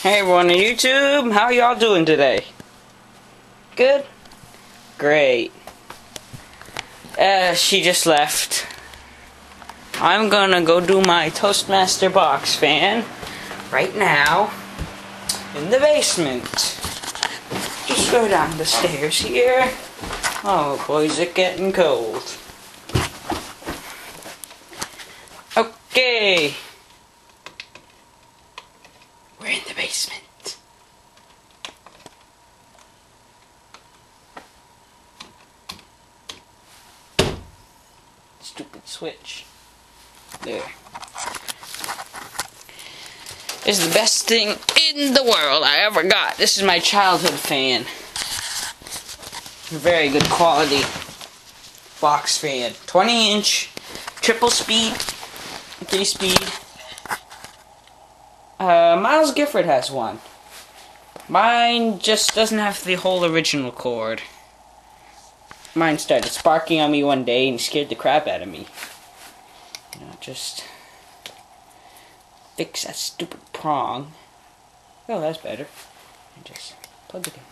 Hey everyone on YouTube, how y'all doing today? Good? Great. She just left. I'm gonna go do my Toastmaster box fan right now in the basement. Just go down the stairs here. Oh boy, is it getting cold. Okay. We're in the basement. Stupid switch. There. This is the best thing in the world I ever got. This is my childhood fan. Very good quality box fan. 20-inch, triple speed, 3-speed. Miles Gifford has one. Mine just doesn't have the whole original cord. Mine started sparking on me one day and scared the crap out of me. You know, just fix that stupid prong. Oh, that's better. And just plug it in.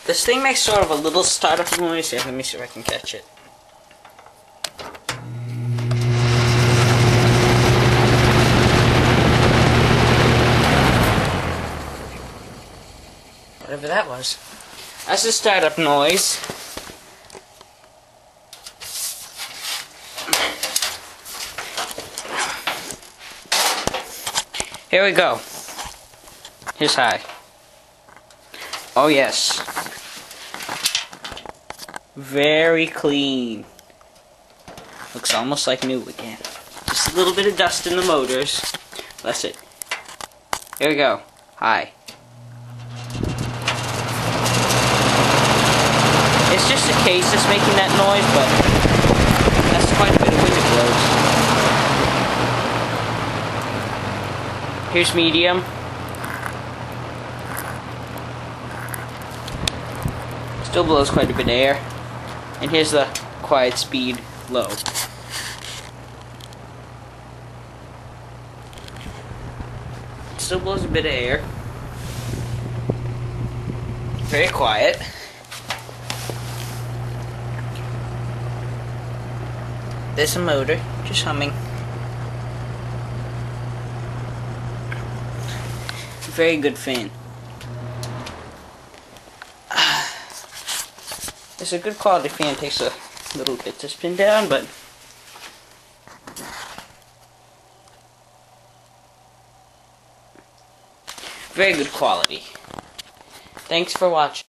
This thing makes sort of a little startup noise. Here, let me see if I can catch it. Whatever that was. That's the startup noise. Here we go. Here's high. Oh yes. Very clean. Looks almost like new again. Just a little bit of dust in the motors. That's it. Here we go. High. It's just the case that's making that noise, but that's quite a bit of wind it blows. Here's medium. Still blows quite a bit of air. And here's the quiet speed low. Still blows a bit of air. Very quiet. There's a motor, just humming. Very good fan. It's a good quality fan, takes a little bit to spin down, but very good quality. Thanks for watching.